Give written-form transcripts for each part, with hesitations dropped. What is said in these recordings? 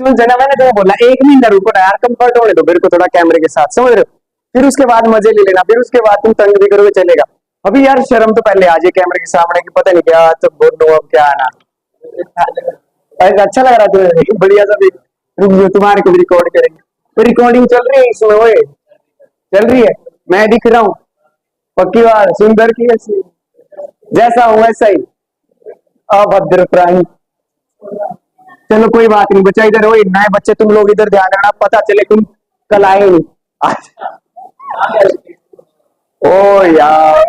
सुन जना, मैंने तुम्हें बोला 1 महीना रुको ना यार, कंफर्ट होने दो मेरे को थोड़ा कैमरे के साथ, समझ रहे हो? फिर उसके बाद मजे ले लेना, फिर उसके बाद तुम तंग भी करोगे चलेगा। अभी यार शर्म तो पहले आ जाए कैमरे के सामने की, पता नहीं क्या तो बोल दो अब क्या आना। अरे अच्छा लग रहा है तुम्हें, बढ़िया सा भी। रुक जाओ, तुम्हारे को भी रिकॉर्ड करेंगे। तो रिकॉर्डिंग चल रही है इसमें, ओए चल रही है, मैं दिख रहा हूँ। पक्की बात, सुंदर की ऐसी, जैसा हूँ वैसा ही, अभद्र प्राणी। चलो कोई बात नहीं, बच्चा इधर हो, नए बच्चे तुम लोग इधर ध्यान रखना, पता चले तुम कल आए नहीं आज। ओ यार,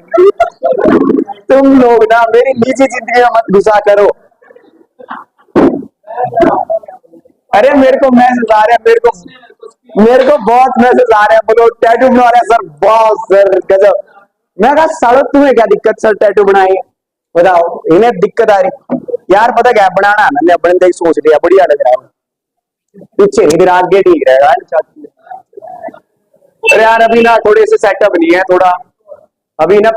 तुम लोग ना मेरी निजी जिंदगी में मत घुसा करो। अरे मेरे को मैसेज आ रहा है, मेरे को बहुत मैसेज आ रहे हैं, बोलो टैटू बना रहे हैं सर, बहुत सर गजब। मैं कहा सालो तुम्हें क्या दिक्कत सर टैटू बनाए, बताओ इन्हें दिक्कत आ रही यार। पता क्या बनाना, मैंने अपने देख सोच लिया, बढ़िया लग रहा है, पीछे इधर आगे ठीक रहेगा। अरे यार अभी ना थोड़े से सेटअप नहीं है, थोड़ा अभी ना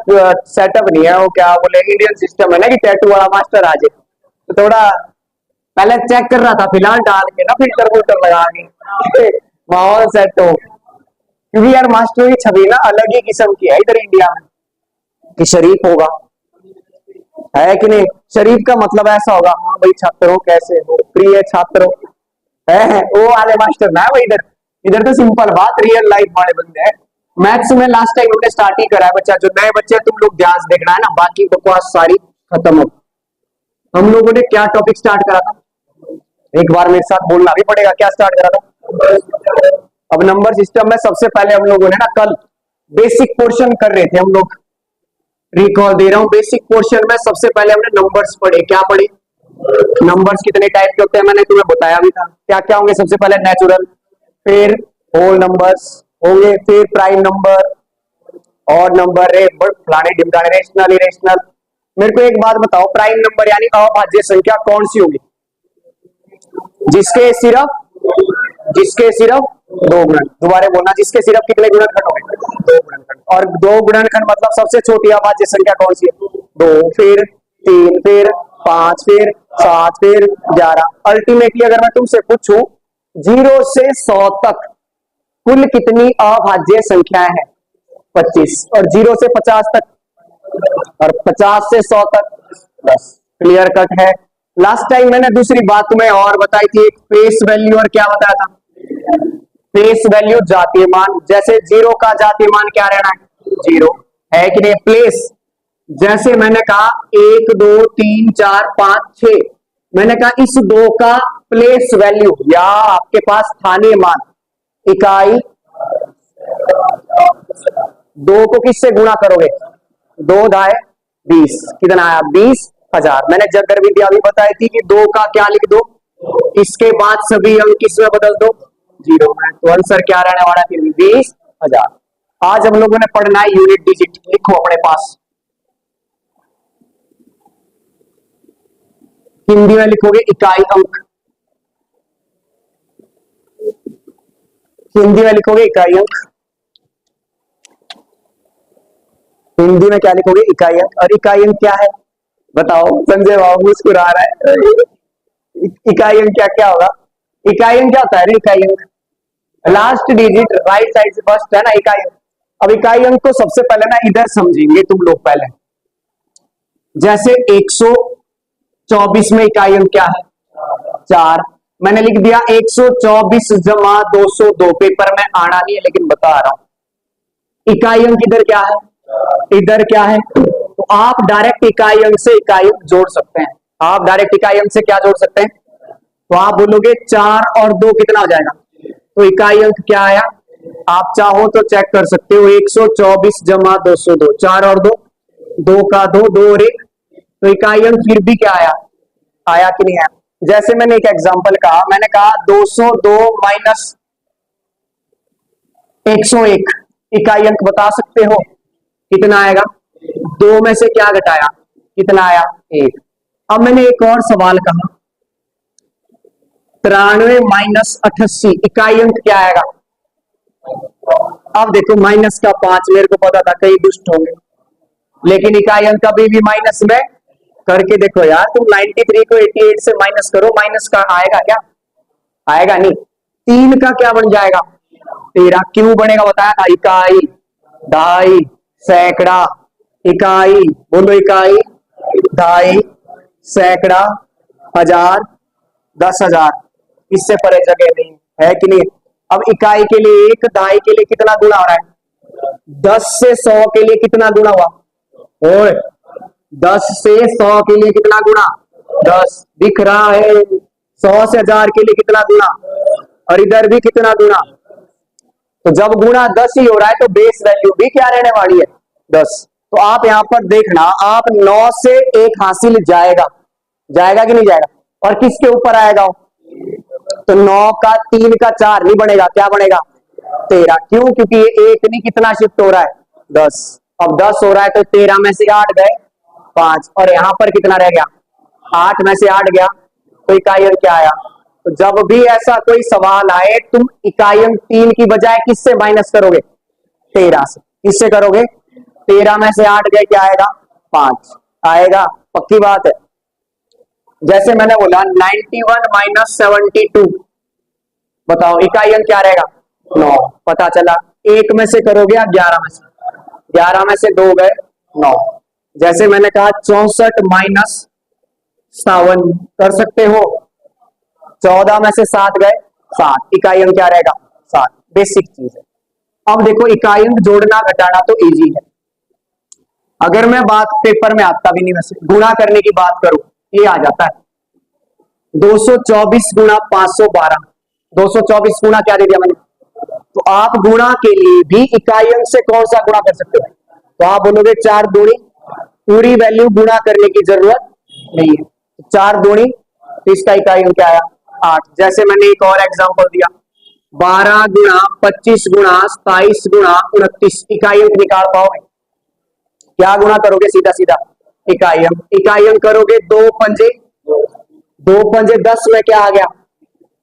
सेटअप नहीं है, वो क्या बोले इंडियन सिस्टम है ना कि टैटू वाला मास्टर आ जाए, तो थोड़ा पहले चेक कर रहा था, फिलहाल डाल के ना फिल्टर वुल्टर लगा के माहौल सेट हो। क्योंकि यार मास्टर की छवि ना अलग ही किस्म की है इधर इंडिया में, कि शरीफ होगा, है कि नहीं? शरीफ का मतलब ऐसा होगा, हाँ भाई छात्र हो, कैसे हो, प्रिय छात्र हो, है वो वाले मास्टर ना भाई। इधर इधर तो सिंपल बात, रियल लाइफ वाले बंदे हैं। मैथ्स में लास्ट टाइम हमने स्टार्ट ही करा है बच्चा, जो नए बच्चे तुम लोग ध्यान से देखना है ना, बाकी बकवास सारी खत्म हो। हम लोगों ने क्या टॉपिक स्टार्ट करा था, एक बार मेरे साथ बोलना भी पड़ेगा, क्या स्टार्ट करा था? अब नंबर सिस्टम में सबसे पहले हम लोगों ने ना कल बेसिक पोर्शन कर रहे थे हम लोग, रिकॉल दे रहा हूं। बेसिक पोर्शन में सबसे पहले हमने नंबर्स पढ़े, क्या पढ़े? नंबर्स कितने टाइप के होते हैं मैंने तुम्हें बताया भी था, क्या क्या होंगे? सबसे पहले नेचुरल, फिर होल नंबर्स होंगे, फिर प्राइम नंबर और नंबर है फलाने ढिमकाने, रेशनल इरेशनल। मेरे को एक बात बताओ, प्राइम नंबर यानी अभाज्य संख्या कौन सी होगी? जिसके सिर्फ दो गुणन, दोबारा बोलना, जिसके सिर्फ कितने गुणनखंड होंगे? दो गुणनखंड। और दो गुणनखंड मतलब सबसे छोटी अभाज्य संख्या कौन सी है? दो, फिर 3, फिर 5, फिर 7, फिर 11। अल्टीमेटली अगर मैं तुमसे पूछूं 0 से 100 तक कुल कितनी अभाज्य संख्याएं हैं? 25। और 0 से 50 तक, और 50 से 100 तक 10। क्लियर कट है। लास्ट टाइम मैंने दूसरी बात तुम्हें और बताई थी, एक फेस वैल्यू, और क्या बताया था? फेस वैल्यू जातीय मान। जैसे 0 का जातीय मान क्या रहना है? 0 है कि नहीं? प्लेस, जैसे मैंने कहा 1 2 3 4 5 6, मैंने कहा इस 2 का प्लेस वैल्यू या आपके पास स्थानीय मान, इकाई 2 को किससे गुणा करोगे? 2 दाए 20, कितना आया? 20,000। मैंने जगर विद्या भी बताई थी कि 2 का क्या लिख दो, इसके बाद सभी अंक किसमें बदल दो? 0 में। तो आंसर क्या रहने वाला है? फिर 20,000। आज हम लोगों ने पढ़ना है यूनिट डिजिट, लिखो अपने पास, हिंदी में लिखोगे इकाई अंक, हिंदी में लिखोगे इकाई अंक, हिंदी में क्या लिखोगे? इकाई अंक। और इकाई अंक क्या है बताओ? संजय बाबू मुस्कुरा रहा है। इकाई अंक क्या क्या होगा? इकाई अंक क्या होता है? इकाई अंक लास्ट डिजिट राइट साइड से फर्स्ट है ना, इकाई अंक। अब इकाई अंक को सबसे पहले ना इधर समझेंगे तुम लोग पहले। जैसे 124 में इकाई अंक क्या है? 4। मैंने लिख दिया 124 जमा 202, पेपर में आना नहीं है लेकिन बता रहा हूं। इकाई अंक इधर क्या है? इधर क्या है? तो आप डायरेक्ट इकाई अंक से इकाई अंक जोड़ सकते हैं। आप डायरेक्ट इकाई अंक से क्या जोड़ सकते हैं? तो आप बोलोगे 4 और 2 कितना हो जाएगा? तो इकाई अंक क्या आया? आप चाहो तो चेक कर सकते हो, 124 जमा 202, 4 और 2, 2 का 2, 2 और 1। तो इकाई अंक फिर भी क्या आया? आया कि नहीं आया? जैसे मैंने एक एग्जांपल कहा, मैंने कहा 202 माइनस 101, इकाई अंक बता सकते हो कितना आएगा? 2 में से क्या घटाया? कितना आया? 1। अब मैंने एक और सवाल कहा, 93 माइनस 88, इकाई अंक क्या आएगा? अब देखो माइनस का 5, मेरे को पता था कई दुष्ट होंगे, लेकिन इकाई अंक कभी भी माइनस में करके देखो यार। तुम 93 को 88 से माइनस करो, माइनस का आएगा क्या? आएगा नहीं। 3 का क्या बन जाएगा? 13। क्यों बनेगा बताया था, इकाई, दहाई, सैकड़ा, इकाई, बोलो इकाई, दहाई, सैकड़ा, हजार, 10,000, इससे परे जगह नहीं है कि नहीं। अब इकाई के लिए 1, दहाई के लिए कितना गुना हो रहा है? 10 से 100 के लिए कितना गुना हुआ? ओए 10 से 100 के लिए कितना गुना? 10 दिख रहा है। 100 से 1000 के लिए कितना गुना? और इधर भी कितना गुना? तो जब गुणा 10 ही हो रहा है तो बेस वैल्यू भी क्या रहने वाली है? 10। तो आप यहां पर देखना, आप 9 से 1 हासिल जाएगा, जाएगा कि नहीं जाएगा? और किसके ऊपर आएगा? तो 9 का 3 का 4 नहीं बनेगा, क्या बनेगा? 13। क्यों? क्योंकि ये 1 नहीं, कितना शिफ्ट हो रहा है? 10। अब 10 हो रहा है तो 13 में से 8 गए 5, और यहां पर कितना रह गया? 8 में से 8 गया, तो इकाई अंक क्या आया? तो जब भी ऐसा कोई सवाल आए, तुम इकाई अंक 3 की बजाय किससे माइनस करोगे? 13 से। किससे करोगे? 13 में से 8 गए, क्या आएगा? 5 आएगा, पक्की बात है। जैसे मैंने बोला 91 माइनस 72, बताओ इकाई अंक क्या रहेगा? 9। पता चला। 1 में से करोगे आप 11 में से, 11 में से 2 गए 9। जैसे मैंने कहा 64 माइनस 57 कर सकते हो, 14 में से 7 गए 7, इकाई अंक क्या रहेगा? 7। बेसिक चीज है। अब देखो इकाई अंक जोड़ना घटाना तो इजी है। अगर मैं बात पेपर में आता भी नहीं, वैसे गुणा करने की बात करूं, ये आ जाता है 224 गुणा 512। 224 गुणा क्या दे दिया मैंने? तो आप गुणा के लिए भी इकाई अंक से कौन सा गुणा कर सकते हो? तो आप बोलोगे 4 दूनी, पूरी वैल्यू गुणा करने की जरूरत नहीं है। 4 दूनी, तो इसका इकाई अंक क्या आया? 8। जैसे मैंने एक और एग्जांपल दिया, 12 गुणा 25 गुणा 27 गुणा 29, इकाई अंक निकाल पाओगे? क्या गुणा करोगे? सीधा सीधा इकाई अंक। इकाई अंक करोगे 2 पंजे 2 पंजे 10 में क्या आ गया?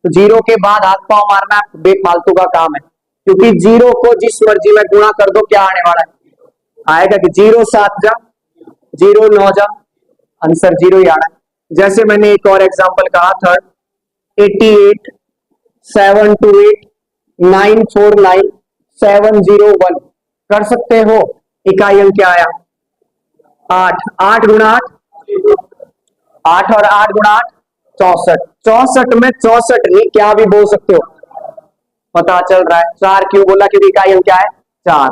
तो जीरो के बाद हाथ पांव मारना बेफालतू का काम है, क्योंकि जीरो को जिस मर्जी में गुणा कर दो, क्या आने वाला है? आएगा कि 0 7 जा 0 9 जा, आंसर 0 ही आना है। जैसे मैंने एक और एग्जांपल कहा, थर्ड 88 728 949 701 कर सकते हो? इकाई अंक क्या आया? 8। 8 गुणा 8, 8 और 8 गुणा 8 64। 64 में 64 नहीं, क्या भी बोल सकते हो, पता चल रहा है। 4 क्यों बोला? क्योंकि इकाई अंक क्या है? 4।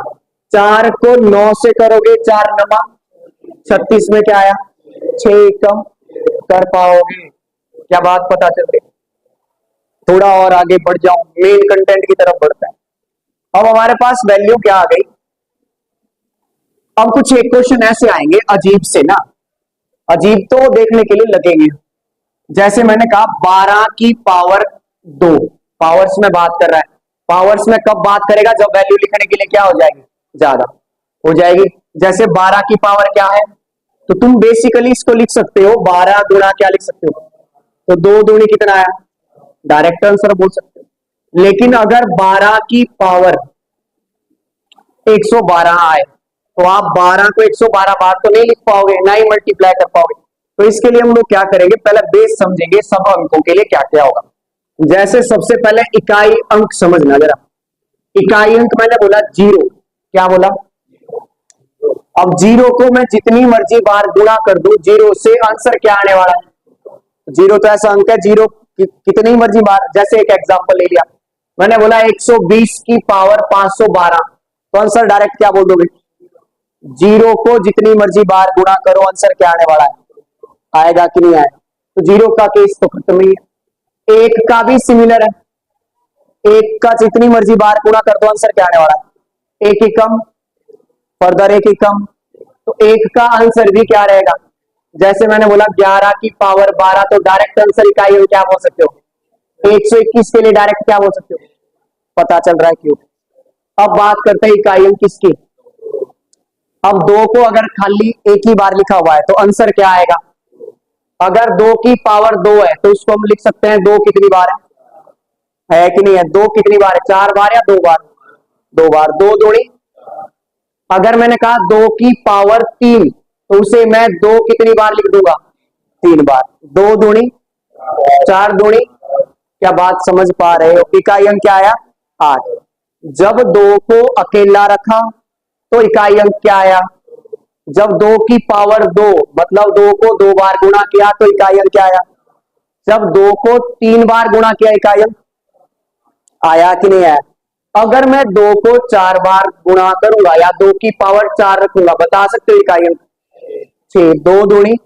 4 को 9 से करोगे, 4 नमा 36 में क्या आया? 6 कम कर पाओगे? क्या बात पता चल रही? थोड़ा और आगे बढ़ जाऊं, मेन कंटेंट की तरफ बढ़ता है। अब हमारे पास वैल्यू क्या आ गई? अब कुछ एक क्वेश्चन ऐसे आएंगे अजीब से ना, अजीब तो देखने के लिए लगेंगे। जैसे मैंने कहा 12 की पावर 2, पावर्स में बात कर रहा है। पावर्स में कब बात करेगा? जब वैल्यू लिखने के लिए क्या हो जाएगी? ज्यादा हो जाएगी। जैसे 12 की पावर क्या है? तो तुम बेसिकली इसको लिख सकते हो 12 गुणा क्या लिख सकते हो? तो 2 दूनी कितना आया? डायरेक्ट आंसर बोल सकते हो। लेकिन अगर 12 की पावर 112 आए, तो आप 12 को 112 बार तो नहीं लिख पाओगे, ना ही मल्टीप्लाई कर पाओगे। तो इसके लिए हम लोग क्या करेंगे? पहले बेस समझेंगे सब अंकों के लिए क्या क्या होगा। जैसे सबसे पहले इकाई अंक समझना जरा। इकाई अंक मैंने बोला 0, क्या बोला? अब 0 को मैं जितनी मर्जी बार गुणा कर दूं, 0 से आंसर क्या आने वाला है? 0 तो ऐसा अंक है, 0 कितनी मर्जी बार। जैसे एक एग्जांपल ले लिया, मैंने बोला 120 की पावर 512, तो आंसर डायरेक्ट क्या बोल दोगे? 0 को जितनी मर्जी बार गुणा करो, आंसर क्या आने वाला है? आएगा कि नहीं आएगा? तो 0 का केस तो खत्म ही है। 1 का भी सिमिलर है, 1 का जितनी मर्जी बार गुणा कर दो, आंसर क्या आने वाला है? 1 ही कम, फर्दर 1 ही कम, तो 1 का आंसर भी क्या रहेगा? जैसे मैंने बोला 11 की पावर 12, तो डायरेक्ट आंसर इकाई अंक क्या बोल सकते हो? 121 के लिए डायरेक्ट क्या बोल सकते हो? पता चल रहा है क्यों? अब बात करते हैं इकाई अंक किसकी। अब 2 को अगर खाली एक ही बार लिखा हुआ है, तो आंसर क्या आएगा? अगर 2 की पावर 2 है, तो उसको हम लिख सकते हैं 2 कितनी बार है कि नहीं है? 2 कितनी बार है? 4 बार या 2 बार? 2 बार। 2 दूनी, अगर मैंने कहा 2 की पावर 3, तो उसे मैं 2 कितनी बार लिख दूंगा? 3 बार। 2 दूनी 4 दूनी क्या बात समझ पा रहे हो? इकाई अंक क्या आया? 8। जब 2 को अकेला रखा तो इकाई अंक क्या आया? जब 2 की पावर 2 मतलब 2 को 2 बार गुणा किया तो इकाई अंक क्या आया? जब 2 को 3 बार गुणा किया इकाई अंक आया कि नहीं आया? अगर मैं 2 को 4 बार गुणा करूंगा या 2 की पावर 4 रखूंगा, बता सकते हो इकाई अंक? 6। 2 दूनी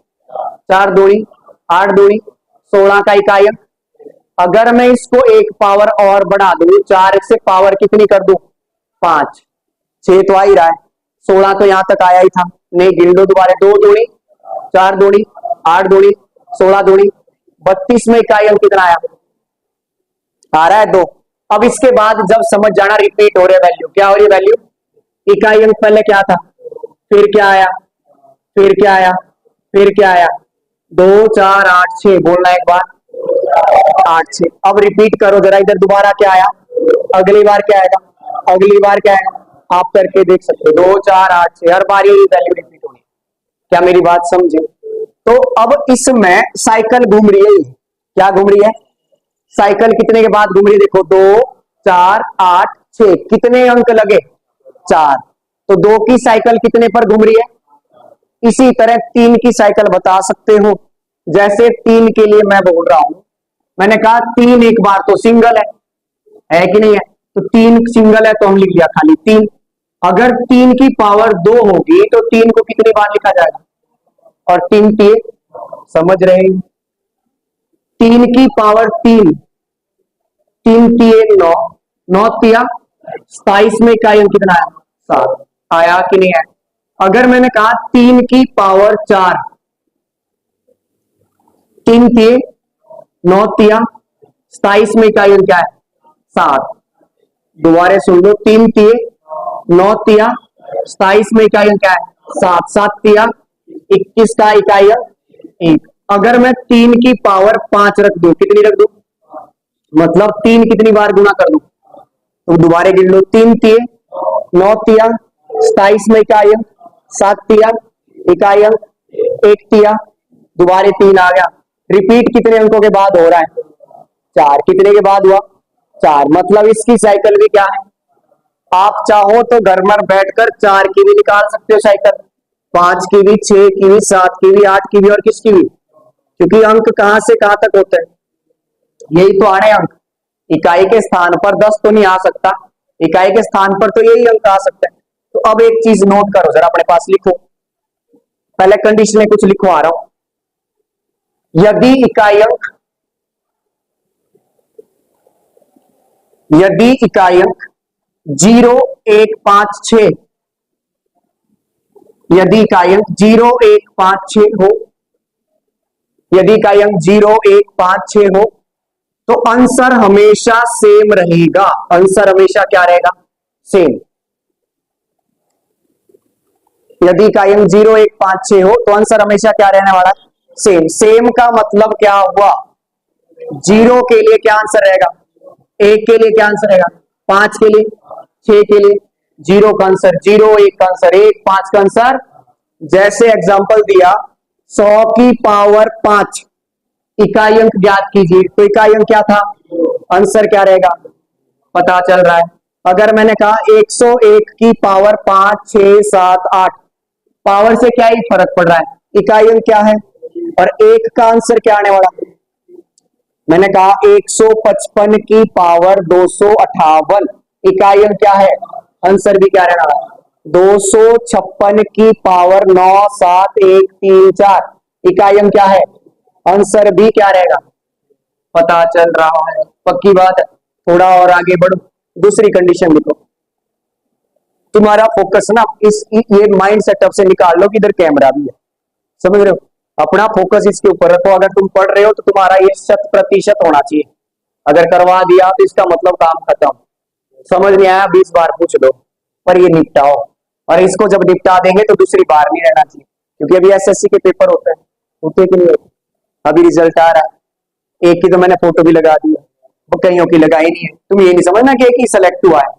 4 दूनी 8 दूनी 16 का इकाई अंक। अगर मैं इसको एक पावर और बढ़ा दूं, 4 से पावर कितनी कर दूं? 5। 6 तो आ ही रहा है, 16 तो यहां तक आया ही था। नहीं, गिन लो दोबारा। 2 दूनी 4 दूनी 8 दूनी 16 दूनी 32 में इकाई अंक कितना आया? आ रहा है 2। अब इसके बाद जब समझ जाना, रिपीट हो रही है वैल्यू। क्या हो रही है वैल्यू? इकाई अंक पहले क्या था, फिर क्या आया, फिर क्या आया, फिर क्या आया? 2 4 8 6 बोलना एक बार, 8 6। अब रिपीट करो जरा इधर, दोबारा क्या आया? अगली बार क्या आएगा? अगली बार क्या आएगा? आप करके देख सकते हो। 2 4 8 6 हर बार ये वैल्यू रिपीट होगी। क्या मेरी बात समझे? तो अब इसमें साइकिल घूम रही है। क्या घूम रही है? साइकिल कितने के बाद घूम रही है? देखो 2 4 8 6 कितने अंक लगे? 4। तो 2 की साइकिल कितने पर घूम रही है? इसी तरह 3 की साइकिल बता सकते हो। जैसे 3 के लिए मैं बोल रहा हूं, मैंने कहा 3 एक बार तो सिंगल है कि नहीं है? तो 3 सिंगल है तो हम लिख लिया खाली 3। अगर 3 की पावर 2 होगी तो 3 को कितनी बार लिखा जाएगा? और 3 तिये, समझ रहे हैं? 3 की पावर 3, 3 तिये 9, 9 तिया 27 में इकाई अंक कितना आया? 7। आया कि नहीं आया? अगर मैंने कहा 3 की पावर 4, 3 तिये 9 तिया 27 में इकाई अंक क्या है? 7। दोबारा सुन लो, 3 तिये 9 तिया 27 में इकाई अंक क्या है? 7। 7 तिया 21 का इकाई अंक 1। अगर मैं 3 की पावर 5 रख दूं, कितनी रख दूं? मतलब 3 कितनी बार गुणा कर दूं? तो दोबारा गिन लो, 3 तिये 9 तिया 27 में इकाई अंक 7 तिया इकाई अंक 1 तिया, दोबारा 3 आ गया। रिपीट कितने अंकों के बाद हो रहा है? 4। कितने के बाद हुआ? 4। मतलब इसकी साइकिल भी क्या है? आप चाहो तो घर में बैठकर 4 की भी निकाल सकते हो साइकिल, 5 की भी, 6 की भी, 7 की भी, 8 की भी और किसकी भी, क्योंकि अंक कहां से कहां तक होते हैं? यही तो आ रहे अंक। इकाई के स्थान पर 10 तो नहीं आ सकता, इकाई के स्थान पर तो यही अंक आ सकता है। तो अब एक चीज नोट करो जरा, अपने पास लिखो, पहले कंडीशन में कुछ लिखवा रहा हूं। यदि इकाई अंक 0 1 5 6, यदि इकाई अंक 0 1 5 6 हो, यदि इकाई अंक 0 1 5 6 हो तो आंसर हमेशा सेम रहेगा। आंसर हमेशा क्या रहेगा? सेम। यदि इकाई अंक 0 1 5 6 हो तो आंसर हमेशा क्या रहने वाला है? सेम। सेम का मतलब क्या हुआ? 0 के लिए क्या आंसर रहेगा? 1 के लिए क्या आंसर रहेगा? 5 के लिए, 6 के लिए 0 का आंसर 0, 1 का आंसर 1, 5 का आंसर। जैसे एग्जांपल दिया, 100 की पावर 5 इकाई अंक ज्ञात कीजिए, तो इकाई अंक क्या था? आंसर क्या रहेगा? पता चल रहा है। अगर मैंने कहा 101 की पावर 5 6 7 8, पावर से क्या ही फर्क पड़ रहा है, इकाई अंक क्या है? और 1 का आंसर क्या आने वाला? मैंने कहा 155 की पावर 258, इकाई अंक क्या है? आंसर भी क्या रहने वाला? 256 की पावर 9 7 1 3 4, इकाई अंक क्या है? आंसर भी क्या रहेगा? पता चल रहा है। पक्की बात है। थोड़ा और आगे बढ़ो, दूसरी कंडीशन लिखो। तुम्हारा फोकस ना ये माइंड सेटअप से निकाल लो कि इधर कैमरा भी है, समझ रहे हो? अपना फोकस इसके ऊपर रखो। अगर तुम पढ़ रहे हो तो तुम्हारा ये 100% होना चाहिए। अगर करवा दिया तो इसका मतलब काम खत्म। समझ नहीं आया 20 बार पूछ लो, पर ये निपटाओ। और इसको जब निपटा देंगे तो दूसरी बार नहीं रहना चाहिए, क्योंकि अभी एसएससी के पेपर होते कि नहीं होते? अभी रिजल्ट आ रहा है। एक की तो मैंने फोटो भी लगा दी है, वो कईयों की लगाई नहीं है। तुम ये नहीं समझना कि एक ही सेलेक्ट हुआ है,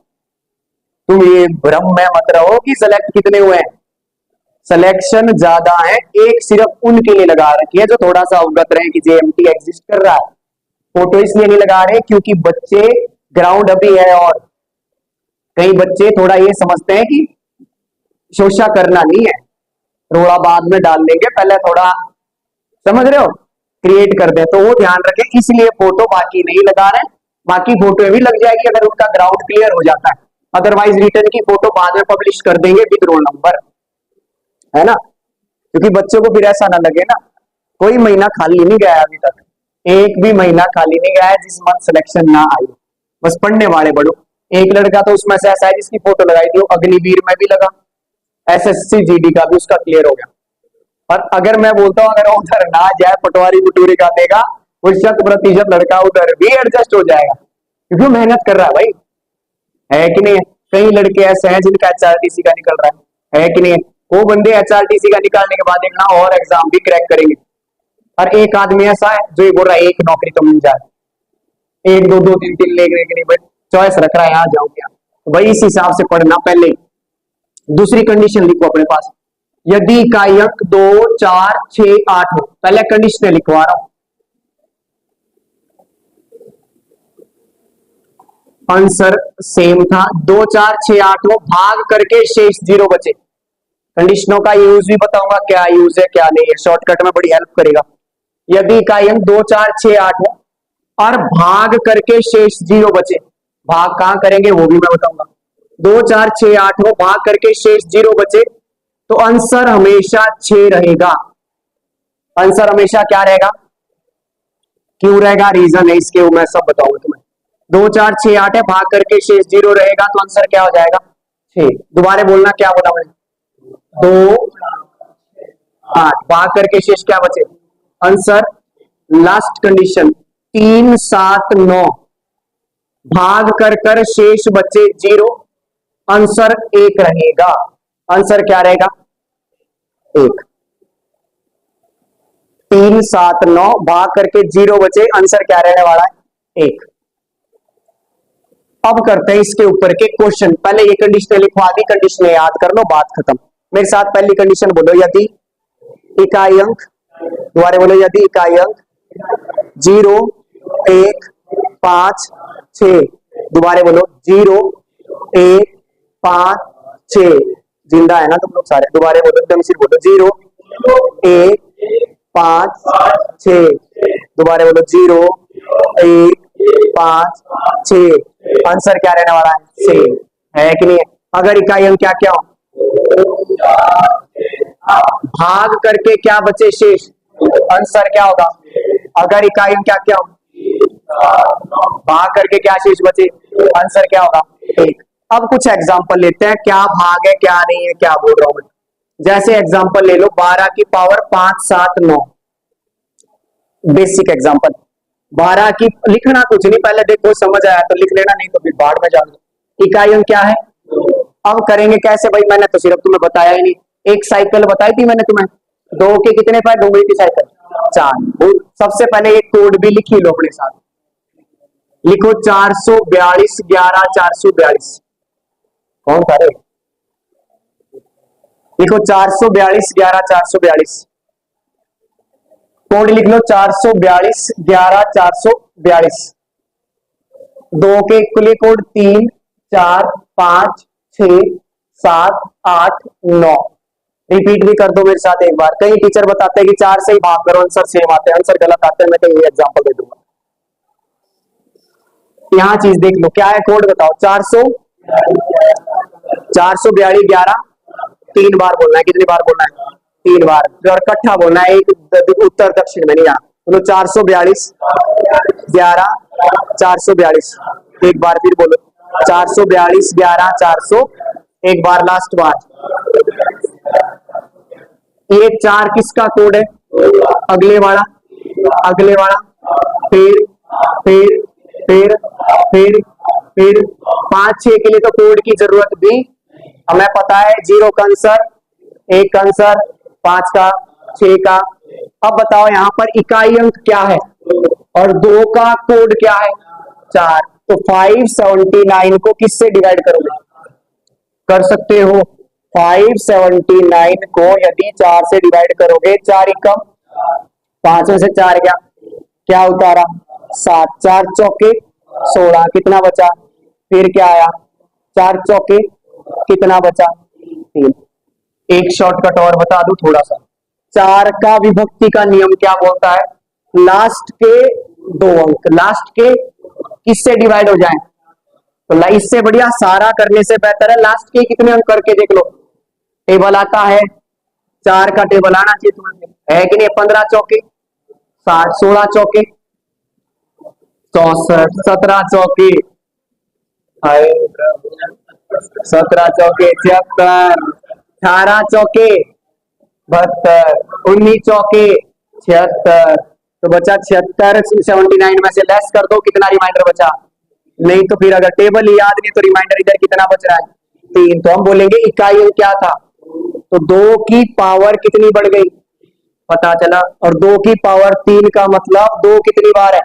तुम ये भ्रम में मत रहो कि सेलेक्ट कितने हुए हैं। सिलेक्शन ज्यादा है, एक सिर्फ उनके लिए लगा रखी है जो थोड़ा सा अवगत रहे कि जेएमटी एग्जिस्ट कर रहा है। फोटो इसलिए नहीं लगा रहे क्योंकि बच्चे, ग्राउंड अभी है और कई बच्चे थोड़ा ये समझते हैं कि शोषा करना नहीं है, रोड़ा बाद में डाल लेंगे, पहले थोड़ा समझ रहे हो क्रिएट कर दे, तो वो ध्यान रखें, इसलिए फोटो बाकी नहीं लगा रहे। बाकी फोटो भी लग जाएगी अगर उनका ग्राउंड क्लियर हो जाता है, अदरवाइज रिटर्न की फोटो बाद में पब्लिश कर देंगे विद रोल नंबर, है ना, क्योंकि बच्चों को फिर ऐसा ना लगे ना। कोई महीना खाली नहीं गया अभी तक, एक भी महीना खाली नहीं गया है जिस मंथ सिलेक्शन ना आई, बस पढ़ने वाले बढ़ो। एक लड़का तो उसमें से ऐसा है जिसकी फोटो लगाई थी, अग्निवीर में भी लगा, एसएससी जीडी का भी उसका क्लियर हो गया। और अगर मैं बोलता हूं अगर उधर ना जाए, पटवारी पुटूरी का देगा, वो 100% लड़का उधर भी एडजस्ट हो जाएगा, क्योंकि मेहनत कर रहा है भाई, है कि नहीं। कई लड़के ऐसे हैं जिनका एचआरटीसी का निकल रहा है कि नहीं। वो बंदे एचआरटीसी का निकालने के बाद एक ना और एग्जाम भी क्रैक करेंगे, और एक आदमी ऐसा है जो ये बोल रहा है एक नौकरी तो मिल जाए, एक दो दो तीन तीन लेने के नहीं भाई, चॉइस रख रहा है यहाँ जाओ क्या, तो भाई इस हिसाब से पढ़ना। पहले दूसरी कंडीशन लिखो अपने पास, यदि इकाई अंक 2 4 6 8 हो, पहले कंडीशन लिखवा रहा हूं, आंसर सेम था 2 4 6 8 हो, भाग करके शेष 0 बचे। कंडीशनों का यूज भी बताऊंगा, क्या यूज है क्या नहीं है, शॉर्टकट में बड़ी हेल्प करेगा। यदि इकाई अंक 2 4 6 8 हो और भाग करके शेष 0 बचे, भाग कहां करेंगे वो भी मैं बताऊंगा। 2 4 6 8 हो, भाग करके शेष 0 बचे, तो आंसर हमेशा 6 रहेगा। आंसर हमेशा क्या रहेगा, क्यों रहेगा, रीजन है इसके, वो मैं सब बताऊंगा तुम्हें। 2 4 6 8 है, भाग करके शेष 0 रहेगा, तो आंसर क्या हो जाएगा 6। दोबारा बोलना क्या बोला मैंने, 2 8 भाग करके शेष क्या बचे, आंसर लास्ट कंडीशन 3 7 9, भाग कर शेष बचे 0, आंसर 1 रहेगा। आंसर क्या रहेगा 1। 3 7 9 भाग करके 0 बचे, आंसर क्या रहने वाला है 1। अब करते हैं इसके ऊपर के क्वेश्चन। पहले ये कंडीशन लिखवा दी, कंडीशन याद कर लो, बात खत्म। मेरे साथ पहली कंडीशन बोलो, यदि इकाई अंक, दोबारा बोलो, यदि इकाई अंक 0 1 5 6, दोबारा बोलो 0 1 5 6, जिंदा है ना तुम लोग सारे, दोबारा बोलो एकदम सिर्फ बोलो 0 1 5 6, दोबारा बोलो 0 1 5 6, आंसर क्या रहने वाला है सेम, है कि नहीं है। अगर इकाई अंक क्या क्या हो, भाग करके क्या बचे शेष, आंसर क्या होगा। अगर इकाई अंक क्या क्या हो, भाग करके क्या शेष बचे, आंसर क्या होगा 1। अब कुछ एग्जांपल लेते हैं, क्या भाग है क्या नहीं है, क्या बोल रहा हूं मैं। जैसे एग्जांपल ले लो 12 की पावर 5 7 9, बेसिक एग्जांपल। 12 की लिखना कुछ नहीं, पहले देखो समझ आया तो लिख लेना, नहीं तो फिर बाढ़ में जाओगे। इकाई अंक क्या है, अब करेंगे कैसे भाई, मैंने तो सिर्फ तुम्हें बताया ही नहीं, एक साइकिल बताई थी मैंने तुम्हें, 2 के कितने फायदे, 2 की साइकिल 4। सबसे पहले एक कोड भी लिखी लो अपने साथ, लिखो 442 11 442, कौन था रे, लिखो 442 11 442, कोड लिख लो 442 11 442। 2 के इक्वली कोड 3 4 5 6 7 8 9, रिपीट भी कर दो मेरे साथ एक बार। कई टीचर बताते हैं कि 4 से ही भाग करो आंसर सेम आते हैं, आंसर गलत आते हैं, मैं कहीं एग्जांपल दे दूंगा। यहां चीज देख लो, क्या है कोड बताओ, 442 11, 3 बार बोलना है, कितनी बार बोलना है 3 बार, और इकट्ठा बोलना है, एक उत्तर दक्षिण में नहीं जाना। बोलो 442 11 442, एक बार फिर बोलो 442 11 400, एक बार लास्ट बार। ये 4 किसका कोड है, अगले वाला, अगले वाला, फिर फिर फिर फिर फिर 5 6 के लिए तो कोड की जरूरत भी हमें पता है, 0 का आंसर, 1 का आंसर, 5 का, 6 का। अब बताओ यहाँ पर इकाई अंक क्या है और 2 का कोड क्या है 4, तो 579 को किससे डिवाइड करोगे, कर सकते हो 579 को यदि 4 से डिवाइड करोगे, 4 एकम 5 में से 4 क्या क्या उतारा 7, 4 चौके 16, कितना बचा? फिर क्या आया? 4 चौके कितना बचा? 3। एक शॉर्टकट और बता दूं थोड़ा सा, 4 का विभक्ति का नियम क्या बोलता है? लास्ट के 2 अंक लास्ट के किससे डिवाइड हो जाए? तो इससे बढ़िया सारा करने से बेहतर है लास्ट के कितने अंक करके देख लो। टेबल आता है, 4 का टेबल आना चाहिए तुम्हें, है कि नहीं? 15 चौके 60, 16 चौके 64, 17 चौके 17 चौके 76, 18 चौके 72, 19 चौके 76, तो बचा 76। 79 में से लेस कर दो, कितना रिमाइंडर बचा? नहीं तो फिर अगर टेबल ही याद नहीं तो रिमाइंडर इधर कितना बच रहा है? 3। तो हम बोलेंगे इकाई क्या था? तो 2 की पावर कितनी बढ़ गई? पता चला। और 2 की पावर 3 का मतलब 2 कितनी बार है?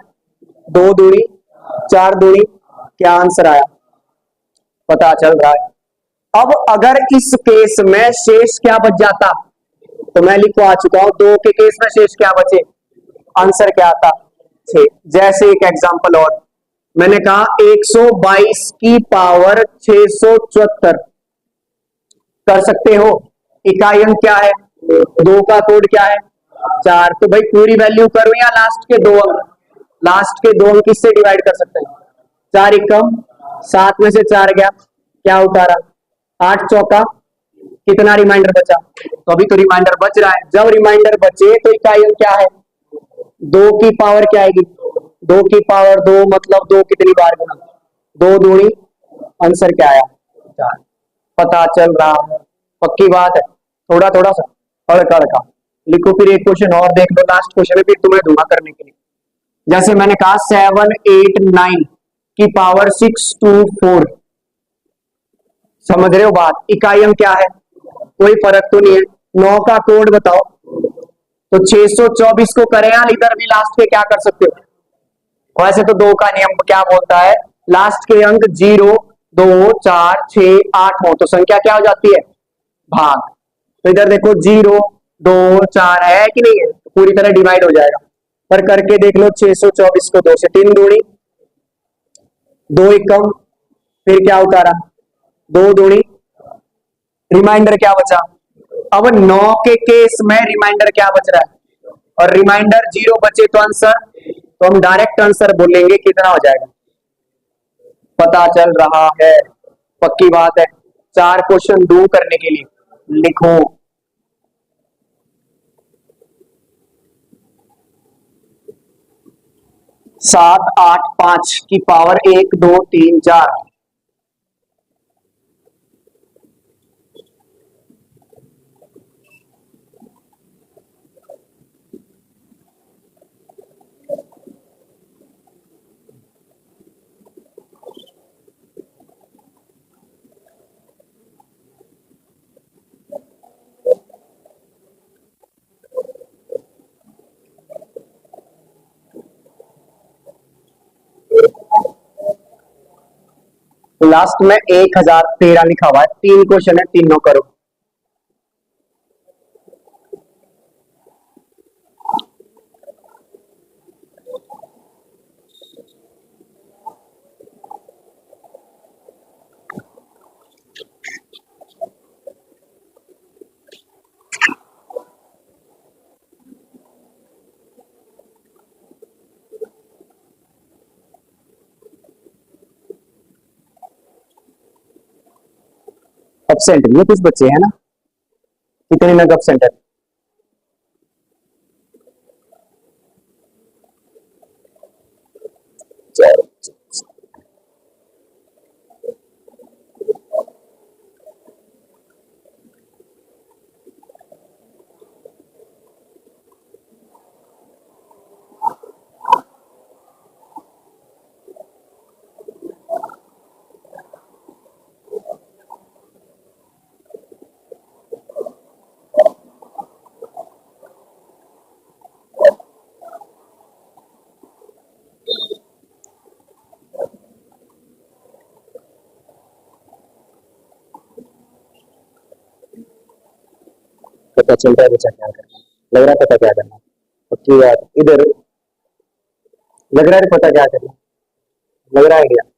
2 दूनी 4 दूनी, क्या आंसर आया? पता चल रहा है। अब अगर इस केस में शेष क्या बच जाता, तो मैं लिखवा चुका हूं, 2 के केस में शेष क्या बचे? आंसर क्या आता? 6। जैसे एक एग्जांपल और, मैंने कहा 122 की पावर 674 कर सकते हो। इकाई अंक क्या है? 2 का कोड क्या है? 4। तो भाई पूरी वैल्यू करो या लास्ट के 2 अंक? लास्ट के 2 अंक किससे डिवाइड कर सकते हैं? 4 एकम 7 में से 4 गया, क्या उतारा? 8 चौका कितना रिमाइंडर बचा? तो अभी तो रिमाइंडर बच रहा है। जब रिमाइंडर बचे तो इकाई अंक क्या है? 2 की पावर क्या आएगी? 2 की पावर 2 मतलब 2 कितनी बार गुना? 2 दूनी, आंसर क्या आया? 4। पता चल रहा है? पक्की बात है? थोड़ा थोड़ा सा हल्का हल्का लिखो। फिर एक क्वेश्चन और देख लो, लास्ट क्वेश्चन है, फिर तुम्हें दूंगा करने के लिए। जैसे मैंने कहा 7, 8, 9 की पावर 6, 2, 4, समझ रहे हो बात? इकाई अंक क्या है? कोई फर्क तो नहीं है। 9 का कोड बताओ। तो 624 को करें या इधर भी लास्ट के क्या कर सकते हो? वैसे तो 2 का नियम क्या बोलता है? लास्ट के अंक 0, 2, 4, 6, 8 हो तो संख्या क्या हो जाती है? भाग। तो इधर देखो 0, 2, 4 है कि नहीं है? तो पूरी तरह डिवाइड हो जाएगा। पर करके देख लो, 624 को 2 से 3 दूनी, 2 एकम, फिर क्या उतारा? 2 दूनी, रिमाइंडर क्या बचा? अब 9 के केस में रिमाइंडर क्या बच रहा है? और रिमाइंडर 0 बचे तो आंसर, तो हम डायरेक्ट आंसर बोलेंगे, कितना हो जाएगा? पता चल रहा है? पक्की बात है? 4 क्वेश्चन डू करने के लिए लिखो। 7, 8, 5 की पावर 1, 2, 3, 4। लास्ट में 1013 लिखा हुआ है। 3 क्वेश्चन है, तीनों करो। एब्सेंट नहीं कुछ बच्चे हैं ना? कितने नग एब्सेंट है? पता चल रहा है बच्चा क्या करना, लग रहा है पता क्या करना। पक्की बात। इधर लग रहा है पता क्या करें, लग रहा है आइडिया।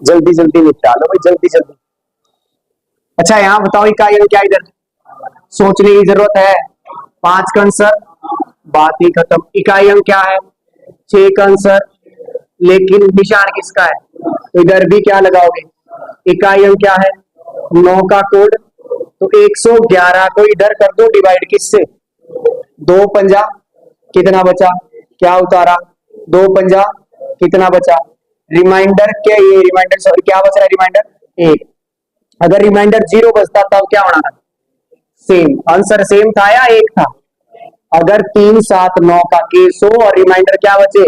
जल्दी जल्दी निपटा लो भाई, जल्दी जल्दी। अच्छा यहाँ बताओ इकाइयां क्या इधर, सोचने की जरूरत है। पांच का आंसर, बात ही खत्म। इकाइयां क्या है, छह का आंसर, लेकिन निशान किसका है, तो इधर भी क्या लगाओगे, इकाइयां क्या है, नौ का कोड। तो 111 को इधर कर दो डिवाइड किससे, दो पंजा, कितना बचा, क्या उतारा, दो पंजा, कितना बचा, रिमाइंडर क्या, ये रिमाइंडर सॉरी क्या बच रहा है, रिमाइंडर एक। अगर रिमाइंडर जीरो बचता तब क्या होना था, सेम आंसर, सेम था या एक था। अगर 3 7 9 का केस हो और रिमाइंडर क्या बचे,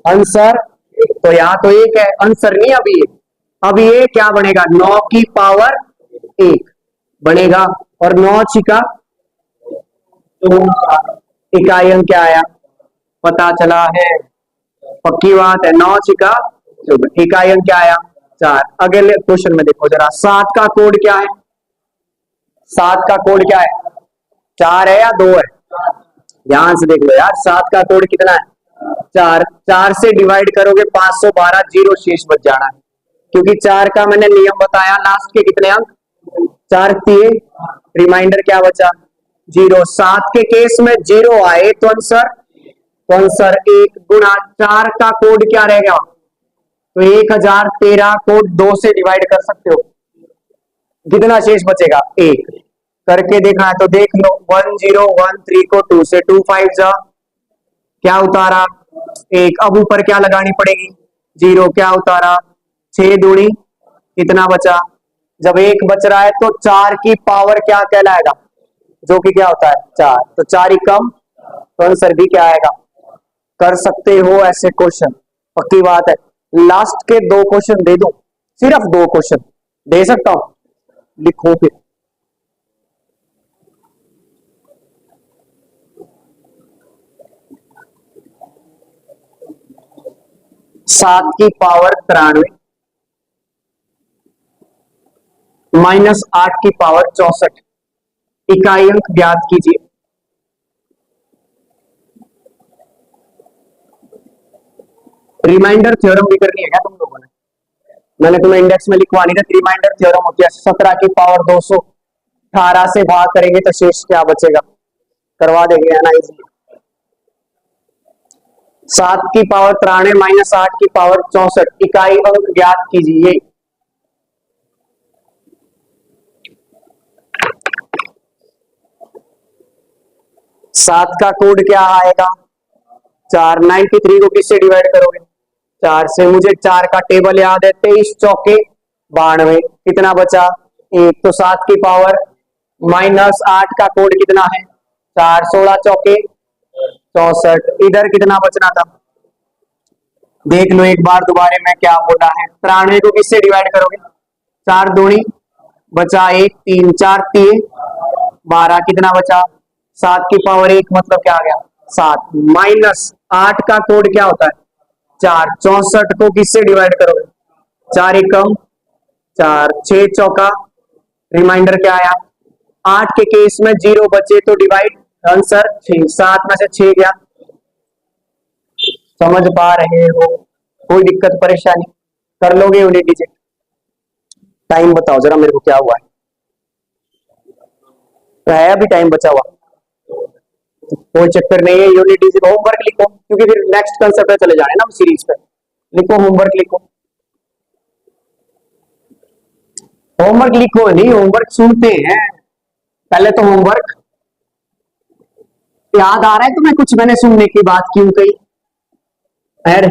आंसर, तो यहाँ तो एक है आंसर नहीं, अभी ये, अब ये क्या बनेगा, 9 की पावर एक बनेगा। और 9 छिका तो इकाइयां क्या आया, पता चला है, पक्की बात है, 9 छिका इकाइयां क्या आया, चार। अगले क्वेश्चन में देखो जरा, 7 का कोड क्या है, 7 का कोड क्या है, चार है या दो है, ध्यान से देख लो यार, 7 का कोड कितना है, चार। चार से डिवाइड करोगे 512, जीरो शेष बच जाना है, क्योंकि चार का मैंने नियम बताया, लास्ट के कितने अंक, चार दिए, रिमाइंडर क्या बचा, जीरो। 7 के केस में जीरो आए तो आंसर, तो आंसर एक गुना चार का कोड क्या रहेगा, तो 1013 को दो से डिवाइड कर सकते हो, कितना शेष बचेगा, एक। करके देखना है तो देख लो, 1013 को टू से, टू फाइव जा, क्या उतारा, एक। अब ऊपर क्या लगानी पड़ेगी, जीरो, क्या उतारा, छह दूनी, कितना बचा। जब एक बच रहा है तो 4 की पावर क्या कहलाएगा, जो कि क्या होता है, चार। तो चार ही कम, तो आंसर भी क्या आएगा। कर सकते हो ऐसे क्वेश्चन, पक्की बात है। लास्ट के दो क्वेश्चन दे दो, सिर्फ दो क्वेश्चन दे सकता हूं, लिखो फिर। 7 की पावर 93 माइनस 8 की पावर 64, इकाई अंक ज्ञात कीजिए। रिमाइंडर थ्योरम भी करनी है क्या तुम लोगों ने, मैंने तुम्हें इंडेक्स में लिखवानी थी, रिमाइंडर थ्योरम होती है, 17 की पावर 218 से भाग करेंगे तो शेष क्या बचेगा, करवा देंगे, है ना, इजी। 7 की पावर 93 माइनस 8 की पावर 64, इकाई अंक ज्ञात कीजिए। 7 का कोड क्या आएगा, चार। 93 को किससे डिवाइड करोगे, चार से। मुझे चार का टेबल याद है, 23 चौके 92, कितना बचा, एक। तो 7 की पावर माइनस 8 का कोड कितना है, चार। 16 चौके 64, इधर कितना बचना था, देख लो एक बार दोबारा में क्या बोला है। 93 को किससे डिवाइड करोगे, चार दूनी, बचा एक, तीन, चार तीन 12, कितना बचा, 7 की पावर 1 मतलब क्या आ गया, 7। माइनस 8 का कोड क्या होता है, चार। 64 को किससे डिवाइड करोगे, चार एकम चार, छह चौका, रिमाइंडर क्या आया, 8 के केस में जीरो बचे तो डिवाइड, आंसर 6। 7 में से 6 गया, समझ पा रहे हो, कोई दिक्कत परेशानी, कर लोगे यूनिट डिजिट। टाइम बताओ जरा मेरे को क्या हुआ है अभी टाइम बचा हुआ, कोई चक्कर नहीं है, यूनिट डिजिट। होमवर्क लिखो, क्योंकि फिर नेक्स्ट कंसेप्ट पे चले जाने ना सीरीज पे, लिखो होमवर्क लिखो, होमवर्क लिखो नहीं, होमवर्क सुनते हैं, पहले तो होमवर्क। याद आ रहा है तुम्हें कुछ मैंने सुनने की बात क्यों कही, खैर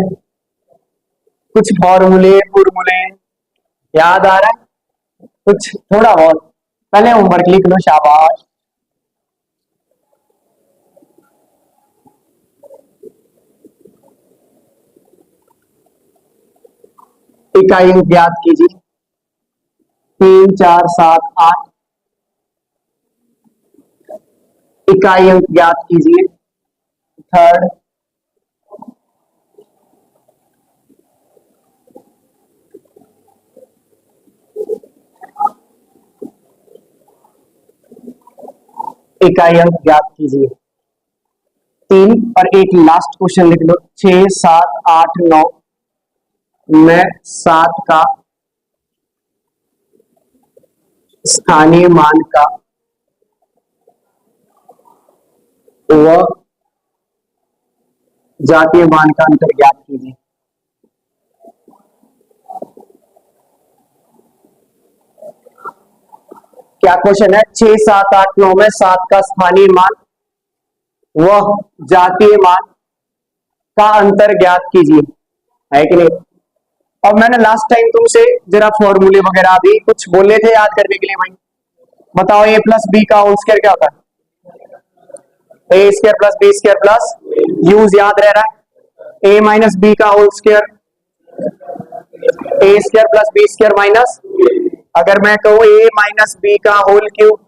कुछ फॉर्मूले फॉर्मूले याद आ रहा है, कुछ थोड़ा बहुत, पहले होमवर्क लिख लो, शाबाश। इकाई अंक ज्ञात कीजिए। 3 4 7 8 इकाई अंक ज्ञात कीजिए। थर्ड इकाई अंक ज्ञात कीजिए। 3 और एक लास्ट क्वेश्चन लिख लो। 6 7 8 9 में 7 का स्थानीय मान का व जातीय मान का अंतर ज्ञात कीजिए। क्या क्वेश्चन है? 6 7 8 9 में 7 का स्थानीय मान व जातीय मान का अंतर ज्ञात कीजिए, है कि नहीं? और मैंने लास्ट टाइम तुमसे जरा फॉर्मूले वगैरह भी कुछ बोले थे याद करने के लिए। भाई बताओ, ए प्लस बी का होल स्क्वायर क्या होता है? A square plus B square plus यूज याद रह रहा है। ए माइनस बी का whole square, A square plus B square minus, अगर मैं कहूं ए माइनस बी का whole cube,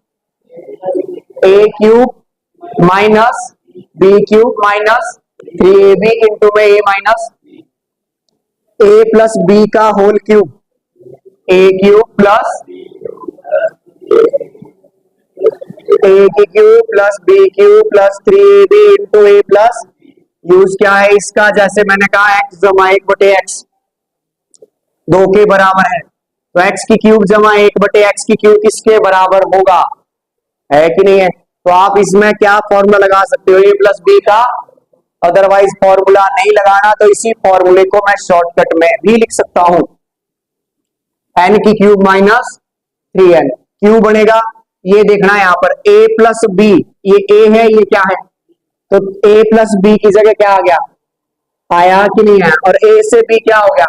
A cube minus B cube minus 3ab into में A minus A plus B का whole cube, A cube plus A की cube plus B cube plus 3ab into ए plus use क्या है इसका? जैसे मैंने कहा x जमा 1/x 2 के बराबर है, तो x की क्यूब जमा 1/x की क्यूब किसके बराबर होगा, है कि नहीं है? तो आप इसमें क्या फॉर्मूला लगा सकते हो? ए प्लस बी का, अदरवाइज फॉर्मूला नहीं लगाना तो इसी फॉर्मूले को मैं शॉर्टकट में भी लिख सकता हूं। n की क्यूब माइनस 3n क्यूब बनेगा। ये देखना है यहां पर a प्लस बी, ये a है, ये क्या है? तो a प्लस बी की जगह क्या आ गया? आया कि नहीं आया? और a से b क्या हो गया?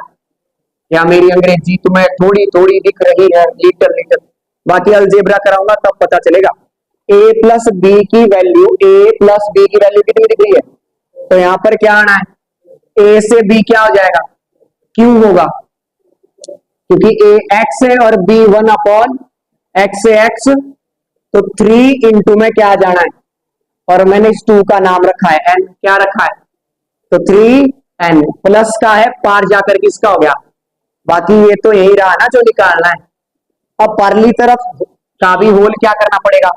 या मेरी अंग्रेजी तुम्हें थोड़ी थोड़ी दिख रही है, लिटल लिटल, बाकी अलजेब्रा कराऊंगा तब पता चलेगा। a प्लस बी की वैल्यू, a प्लस बी की वैल्यू कितनी दिख रही है? तो यहां पर क्या आना है? a से b क्या हो जाएगा? क्यूब होगा, क्योंकि a x है और b 1/x से x, तो 3 इंटू में क्या जाना है? और मैंने इस 2 का नाम रखा है n, क्या रखा है? तो 3n प्लस का है, पार जाकर किसका हो गया? बाकी ये तो यही रहा ना जो निकालना है। अब परली तरफ का भी होल क्या करना पड़ेगा?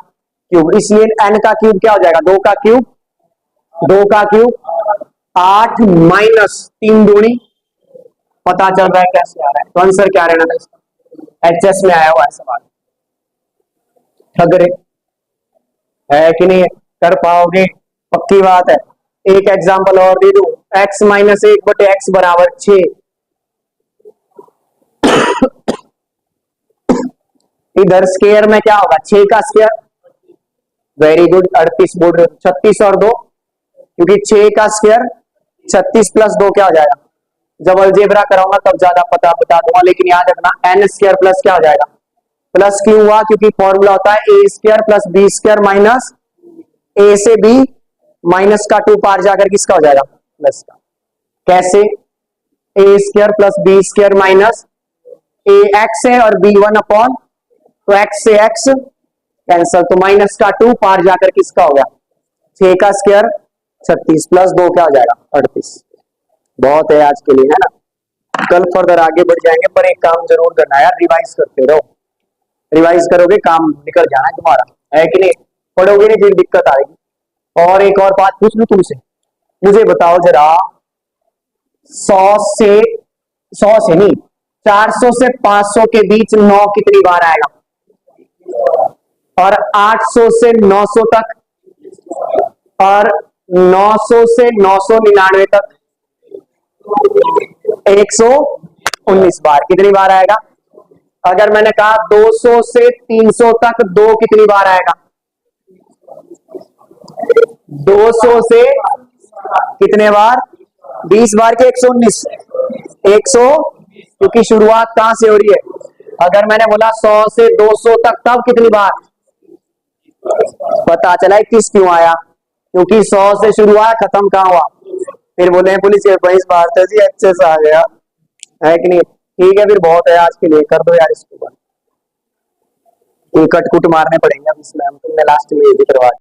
क्यूब, इसलिए n का क्यूब क्या हो जाएगा? 2 का क्यूब, 2 का क्यूब 8 माइनस 3 दूनी, पता चल रहा है कैसे आ रहा है? तो आंसर क्या रहना था इसका? एचएस में आया हुआ है सवाल। ठगरे है कि नहीं? कर पाओगे? पक्की बात है। एक एग्जांपल और दे दूं, x माइनस 1/x बराबर 6। इधर स्क्वायर में क्या होगा? 6 का स्क्वायर, वेरी गुड, 38 बोल रहे हो, 36 और 2, क्योंकि 6 का स्क्वायर 36 प्लस 2 क्या हो जाएगा? जब अलजेब्रा कराऊंगा तब ज्यादा पता बता दूंगा, लेकिन याद रखना n स्क्वायर प्लस क्या हो जाएगा? प्लस क्यों हुआ? क्योंकि फॉर्मूला होता है A square plus B square minus A से बी माइनस का 2 पार जाकर किसका हो जाएगा? प्लस का। कैसे? A square plus B square minus A X है और बी 1/, तो एक्स से एक्स कैंसल, तो माइनस का 2 पार जाकर किसका हो गया? 6 का स्क्वायर 36 प्लस 2 क्या हो जाएगा? 38। बहुत है आज के लिए, है ना? कल फर्दर आगे बढ़ जाएंगे, पर एक काम जरूर करना है यार, रिवाइज करते रहो। रिवाइज करोगे काम निकल जाना है तुम्हारा, है कि नहीं? पढ़ोगे नहीं फिर दिक्कत आएगी। और एक और बात पूछ लूं तुमसे, मुझे बताओ जरा, 100 से नहीं, 400 से 500 के बीच 9 कितनी बार आएगा? और 800 से 900 तक, और 900 से 999 तक 119 बार कितनी बार आएगा? अगर मैंने कहा 200 से 300 तक 2 कितनी बार आएगा? 200 से कितने बार? 20 बार के 119, 100, क्योंकि शुरुआत कहां से हो रही है? अगर मैंने बोला 100 से 200 तक, तब कितनी बार? पता चला 21 क्यों आया? क्योंकि 100 से शुरू हुआ, खत्म कहां हुआ? फिर बोले पुलिस के इस बार तो जी अच्छे से आ गया, है कि नहीं? ठीक है फिर, बहुत है आज के लिए, कर दो यार इसको बंद। ये कट कुट मारने पड़ेंगे अब इसमें, हम तुमने लास्ट में ये भी करवा